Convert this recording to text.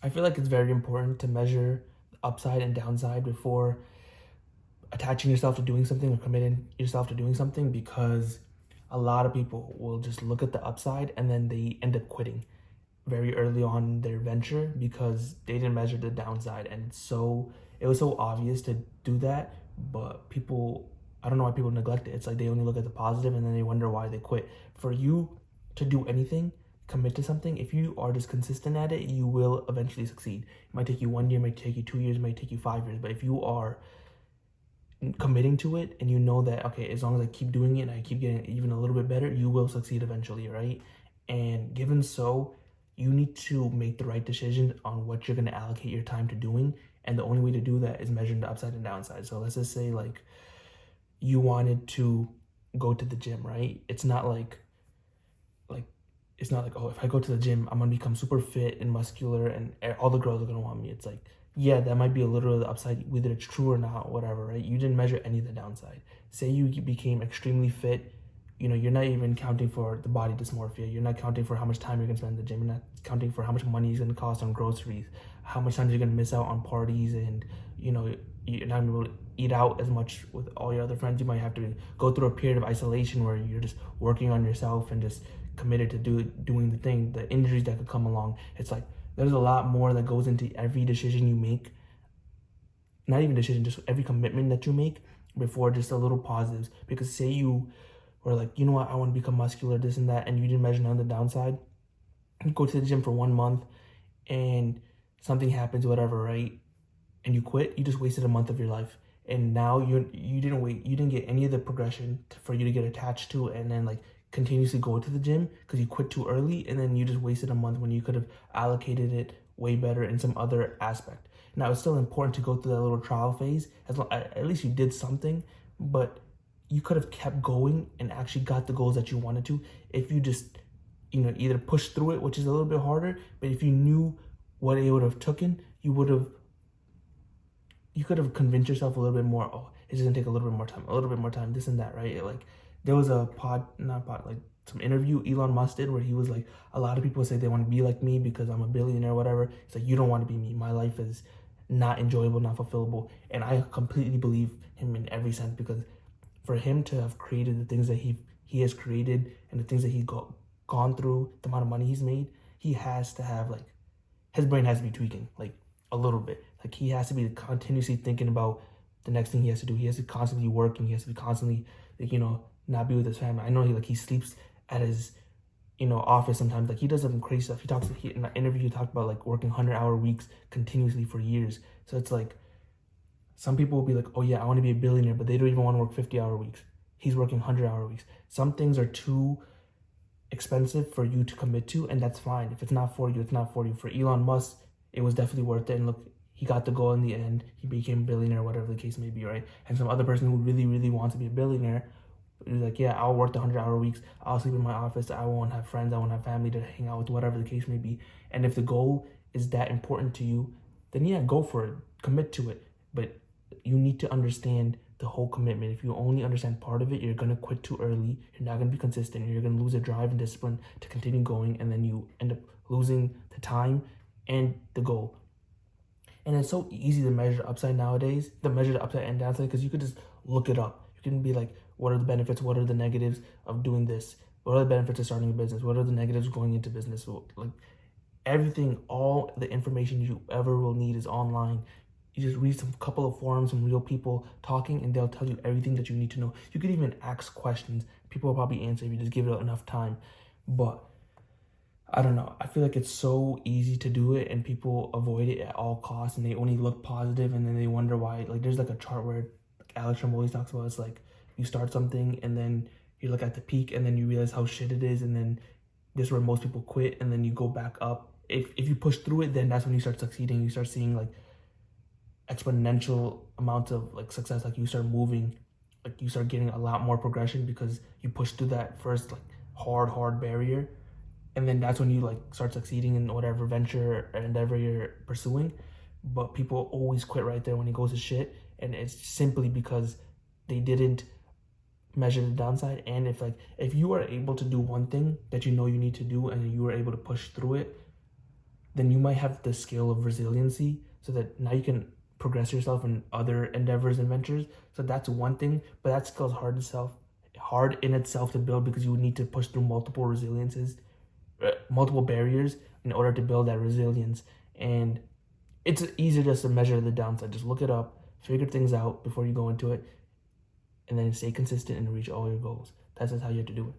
I feel like it's very important to measure the upside and downside before attaching yourself to doing something or committing yourself to doing something, because a lot of people will just look at the upside and then they end up quitting very early on in their venture because they didn't measure the downside. And it was so obvious to do that, but people, I don't know why people neglect it. It's like they only look at the positive and then they wonder why they quit. For you to do anything, commit to something, if you are just consistent at it, you will eventually succeed. It might take you 1 year, it might take you 2 years, it might take you 5 years, but if you are committing to it and you know that, okay, as long as I keep doing it and I keep getting even a little bit better, you will succeed eventually, right? And given so, you need to make the right decision on what you're going to allocate your time to doing, and the only way to do that is measuring the upside and downside. So let's just say like you wanted to go to the gym, right? Like it's not like, oh, if I go to the gym I'm gonna become super fit and muscular and all the girls are gonna want me. It's like, yeah, that might be a little of the upside, whether it's true or not, whatever, right? You didn't measure any of the downside. Say you became extremely fit, you're not even counting for the body dysmorphia. You're not counting for how much time you're gonna spend in the gym. You're not counting for how much money it's gonna cost on groceries, how much time you're gonna miss out on parties, and you're not gonna be able to eat out as much with all your other friends. You might have to go through a period of isolation where you're just working on yourself and just committed to doing the thing. The injuries that could come along. It's like there's a lot more that goes into every decision you make. Not even decision, just every commitment that you make before just a little positives. Because say you were like, you know what, I want to become muscular, this and that, and you didn't measure none of the downside. You go to the gym for 1 month and something happens, whatever, right? And you quit, you just wasted a month of your life. And now you didn't get any of the progression for you to get attached to, and then like continuously go to the gym because you quit too early, and then you just wasted a month when you could have allocated it way better in some other aspect. Now it's still important to go through that little trial phase, as long at least you did something, but you could have kept going and actually got the goals that you wanted to if you just either pushed through it, which is a little bit harder. But if you knew what it would have taken, you could have convinced yourself a little bit more. Oh, it's just gonna take a little bit more time, this and that, right? Like there was a not pod, like some interview Elon Musk did where he was like, a lot of people say they want to be like me because I'm a billionaire, whatever. It's like, you don't want to be me. My life is not enjoyable, not fulfillable, and I completely believe him in every sense, because for him to have created the things that he has created and the things that gone through, the amount of money he's made, he has to have like his brain has to be tweaking like a little bit. Like he has to be continuously thinking about the next thing he has to do. He has to constantly working. He has to be constantly like, not be with his family. I know he sleeps at his office sometimes. Like he does some crazy stuff. In an interview he talked about like working 100-hour weeks continuously for years. So it's like some people will be like, oh yeah, I want to be a billionaire, but they don't even want to work 50-hour weeks. He's working 100-hour weeks. Some things are too expensive for you to commit to, and that's fine. If it's not for you, it's not for you. For Elon Musk, it was definitely worth it, and look, he got the goal in the end. He became a billionaire, whatever the case may be, right? And some other person who really, really wants to be a billionaire is like, yeah, I'll work the 100-hour weeks. I'll sleep in my office. I won't have friends. I won't have family to hang out with, whatever the case may be. And if the goal is that important to you, then yeah, go for it. Commit to it. But you need to understand the whole commitment. If you only understand part of it, you're going to quit too early. You're not going to be consistent. You're going to lose the drive and discipline to continue going, and then you end up losing the time and the goal. And it's so easy to measure upside nowadays, to measure the upside and downside, because you could just look it up. You can be like, what are the benefits? What are the negatives of doing this? What are the benefits of starting a business? What are the negatives of going into business? Like everything, all the information you ever will need is online. You just read some couple of forums, some real people talking, and they'll tell you everything that you need to know. You could even ask questions. People will probably answer if you just give it enough time. But I don't know. I feel like it's so easy to do it, and people avoid it at all costs, and they only look positive, and then they wonder why. Like there's like a chart where like Alex Trump always talks about, it's like you start something and then you look at the peak and then you realize how shit it is, and then this is where most people quit, and then you go back up. If you push through it, then that's when you start succeeding. You start seeing like exponential amounts of like success. Like you start moving, like you start getting a lot more progression because you push through that first like hard barrier, and then that's when you like start succeeding in whatever venture or endeavor you're pursuing. But people always quit right there when it goes to shit, and it's simply because they didn't measure the downside. And if you are able to do one thing that you know you need to do and you are able to push through it, then you might have the skill of resiliency so that now you can progress yourself in other endeavors and ventures. So that's one thing, but that skill is hard in itself to build because you would need to push through multiple barriers in order to build that resilience. And it's easier just to measure the downside. Just look it up, figure things out before you go into it, and then stay consistent and reach all your goals. That's just how you have to do it.